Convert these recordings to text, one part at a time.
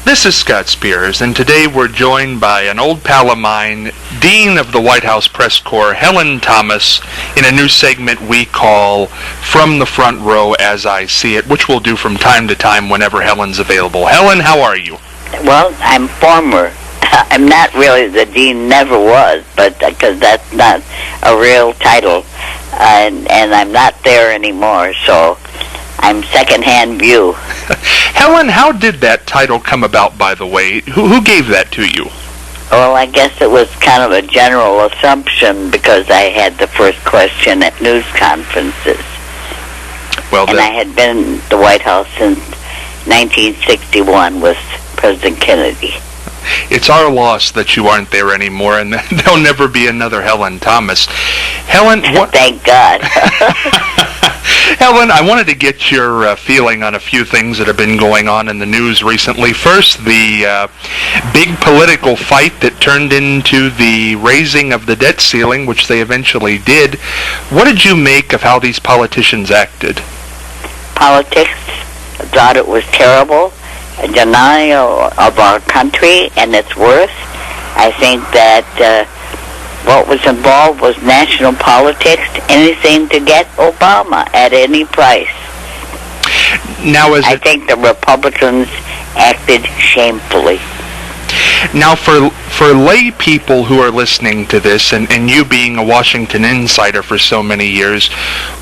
This is Scott Spears, and today we're joined by an old pal of mine, Dean of the White House Press Corps, Helen Thomas, in a new segment we call From the Front Row As I See It, which we'll do from time to time whenever Helen's available. Helen, how are you? Well, I'm former. I'm not really the dean, never was, but because that's not a real title, and I'm not there anymore, so I'm second-hand view. Helen, how did that title come about, by the way? Who gave that to you? Well, I guess it was kind of a general assumption because I had the first question at news conferences. And I had been in the White House since 1961 with President Kennedy. It's our loss that you aren't there anymore, and there'll never be another Helen Thomas. Helen, thank God. Helen, I wanted to get your feeling on a few things that have been going on in the news recently. First, the big political fight that turned into the raising of the debt ceiling, which they eventually did. What did you make of how these politicians acted? Politics thought it was terrible. A denial of our country and its worth. I think that what was involved was national politics, anything to get Obama at any price. Now, I think the Republicans acted shamefully. Now, for lay people who are listening to this, and you being a Washington insider for so many years,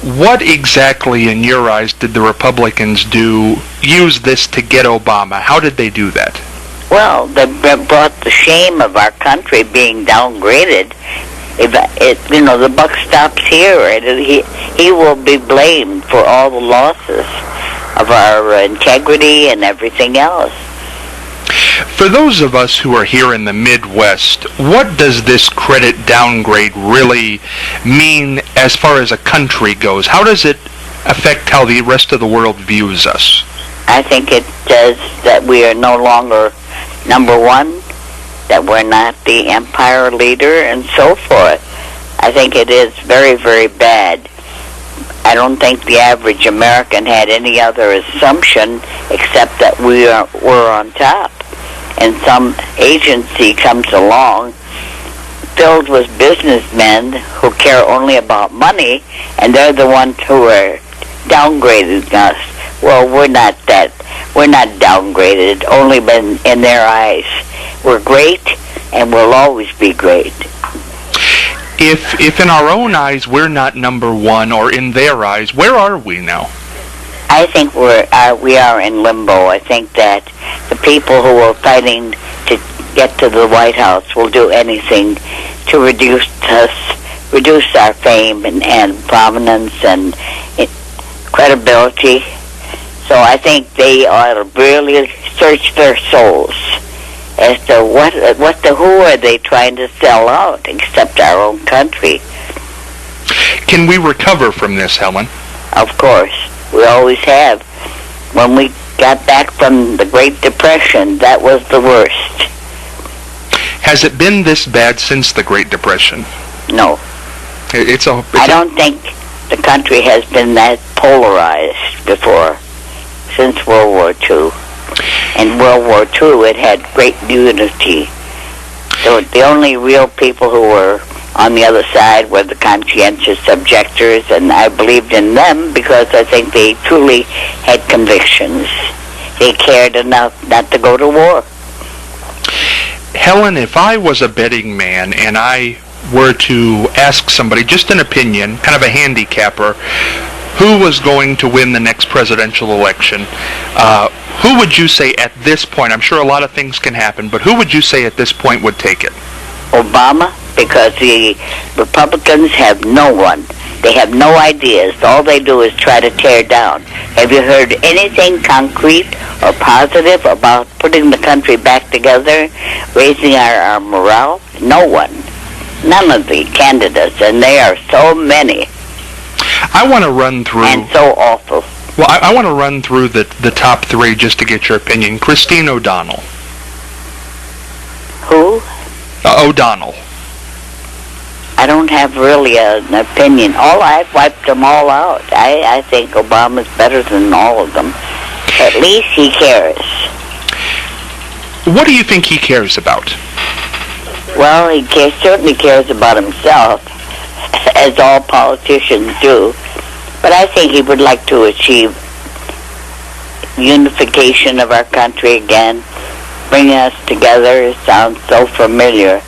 what exactly in your eyes did the Republicans use this to get Obama? How did they do that? Well, they brought the shame of our country being downgraded. The buck stops here, and he will be blamed for all the losses of our integrity and everything else. For those of us who are here in the Midwest, what does this credit downgrade really mean as far as a country goes? How does it affect how the rest of the world views us? I think it says that we are no longer number one, that we're not the empire leader, and so forth. I think it is very, very bad. I don't think the average American had any other assumption except that we're on top. And some agency comes along filled with businessmen who care only about money, and they're the ones who are downgrading us. Well, we're not that. We're not downgraded, only in their eyes. We're great, and we'll always be great. If in our own eyes we're not number one, or in their eyes, where are we now? I think we are in limbo. I think that the people who are fighting to get to the White House will do anything to reduce our fame and prominence and credibility. So I think they ought to really search their souls as to who are they trying to sell out except our own country. Can we recover from this, Helen? Of course. We always have. When we got back from the Great Depression, that was the worst. Has it been this bad since the Great Depression? No. I don't think the country has been that polarized before since World War II. In World War II, it had great unity. So the only real people who were on the other side were the conscientious objectors, and I believed in them because I think they truly had convictions. They cared enough not to go to war. Helen, if I was a betting man and I were to ask somebody, just an opinion, kind of a handicapper, who was going to win the next presidential election, who would you say at this point, I'm sure a lot of things can happen, but who would you say at this point would take it? Obama, because the Republicans have no one. They have no ideas. All they do is try to tear down. Have you heard anything concrete or positive about putting the country back together, raising our morale? No one. None of the candidates, and they are so many. I want to run through... And so awful. Well, I want to run through the top three just to get your opinion. Christine O'Donnell. Who? O'Donnell. I don't have really an opinion. I've wiped them all out. I think Obama's better than all of them. At least he cares. What do you think he cares about? Well, he certainly cares about himself, as all politicians do. But I think he would like to achieve unification of our country again, bringing us together. It sounds so familiar.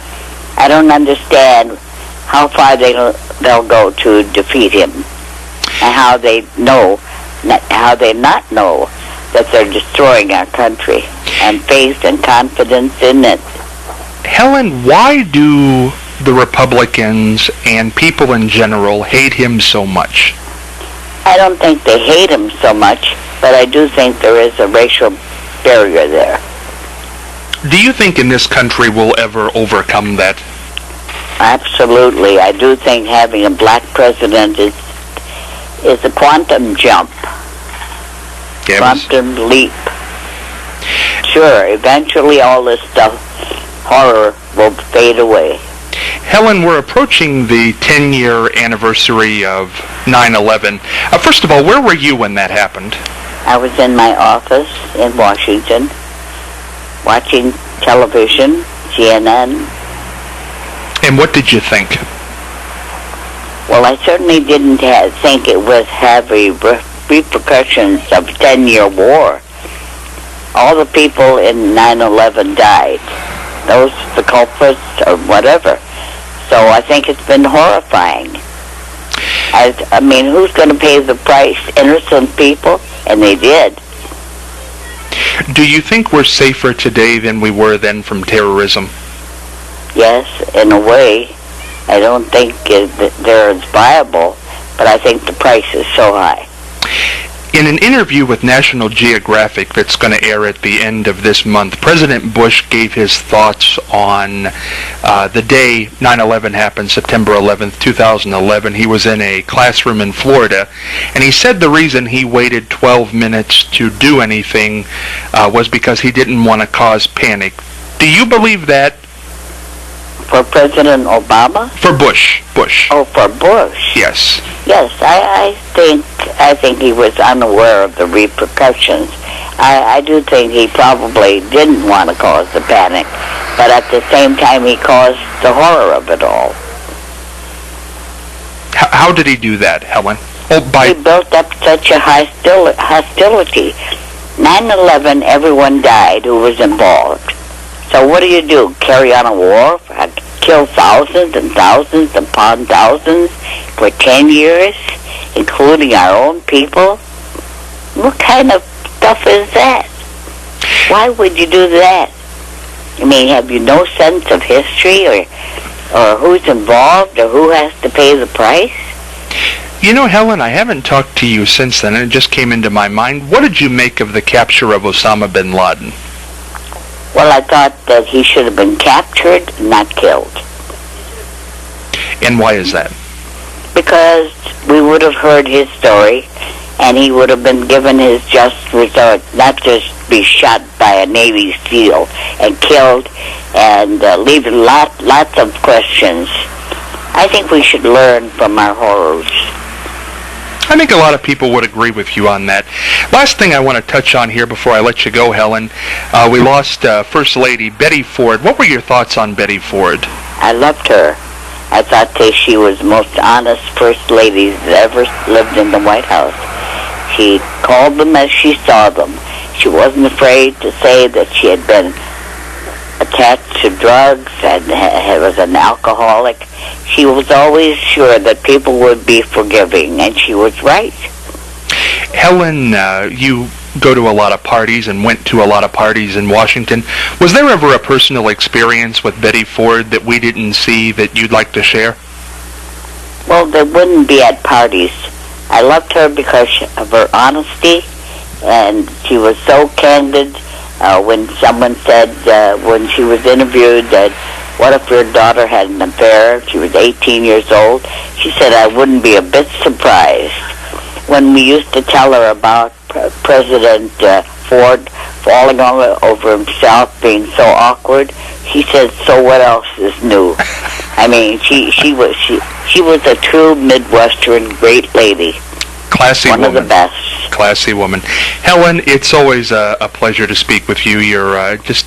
I don't understand how far they'll go to defeat him, and how they not know that they're destroying our country, and faith and confidence in it. Helen, why do the Republicans and people in general hate him so much? I don't think they hate him so much, but I do think there is a racial barrier there. Do you think in this country we'll ever overcome that? Absolutely. I do think having a black president is a quantum jump. Yes. Quantum leap. Sure, eventually all this stuff, horror, will fade away. Helen, we're approaching the 10-year anniversary of 9/11. First of all, where were you when that happened? I was in my office in Washington, watching television, CNN. And what did you think? Well, I certainly didn't think it would have repercussions of a 10-year war. All the people in 9/11 died. Those, the culprits, or whatever. So I think it's been horrifying. I mean, who's going to pay the price? Innocent people? And they did. Do you think we're safer today than we were then from terrorism? Yes, in a way. I don't think they're as viable, but I think the price is so high. In an interview with National Geographic that's going to air at the end of this month, President Bush gave his thoughts on the day 9/11 happened, September 11th, 2011. He was in a classroom in Florida, and he said the reason he waited 12 minutes to do anything was because he didn't want to cause panic. Do you believe that? For President Obama? For Bush. Oh, for Bush. Yes. Yes, I think he was unaware of the repercussions. I do think he probably didn't want to cause the panic, but at the same time he caused the horror of it all. How did he do that, Helen? He built up such a hostility. 9/11, everyone died who was involved. So what do? Carry on a war? Kill thousands and thousands upon thousands for 10 years, including our own people? What kind of stuff is that? Why would you do that? I mean, have you no sense of history or who's involved or who has to pay the price? You know, Helen, I haven't talked to you since then, and it just came into my mind. What did you make of the capture of Osama Bin Laden? Well, I thought that he should have been captured, not killed. And why is that? Because we would have heard his story, and he would have been given his just result, not just be shot by a Navy SEAL and killed, and leaving lots of questions. I think we should learn from our horrors. I think a lot of people would agree with you on that. Last thing I want to touch on here before I let you go, Helen. We lost First Lady Betty Ford. What were your thoughts on Betty Ford? I loved her. I thought that she was the most honest First Lady that ever lived in the White House. She called them as she saw them. She wasn't afraid to say that she had been attached to drugs and was an alcoholic. She was always sure that people would be forgiving, and she was right. Helen, you go to a lot of parties and went to a lot of parties in Washington. Was there ever a personal experience with Betty Ford that we didn't see that you'd like to share? Well, they wouldn't be at parties. I loved her because of her honesty, and she was so candid. When someone said, when she was interviewed, that what if your daughter had an affair? She was 18 years old. She said, I wouldn't be a bit surprised. When we used to tell her about President Ford falling over himself, being so awkward, she said, so what else is new? I mean, she was a true Midwestern great lady. Classy One woman. of the best. Classy woman. Helen, it's always a pleasure to speak with you. You're just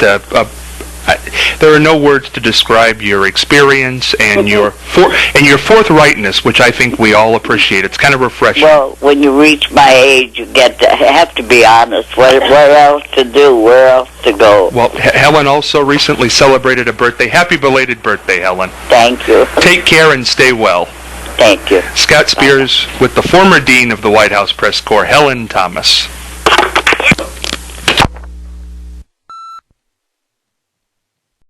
there are no words to describe your experience and your forthrightness, which I think we all appreciate. It's kind of refreshing. Well, when you reach my age, you have to be honest. Where else to do? Where else to go? Well, Helen also recently celebrated a birthday. Happy belated birthday, Helen. Thank you. Take care and stay well. Thank you. Scott Spears with the former Dean of the White House Press Corps, Helen Thomas.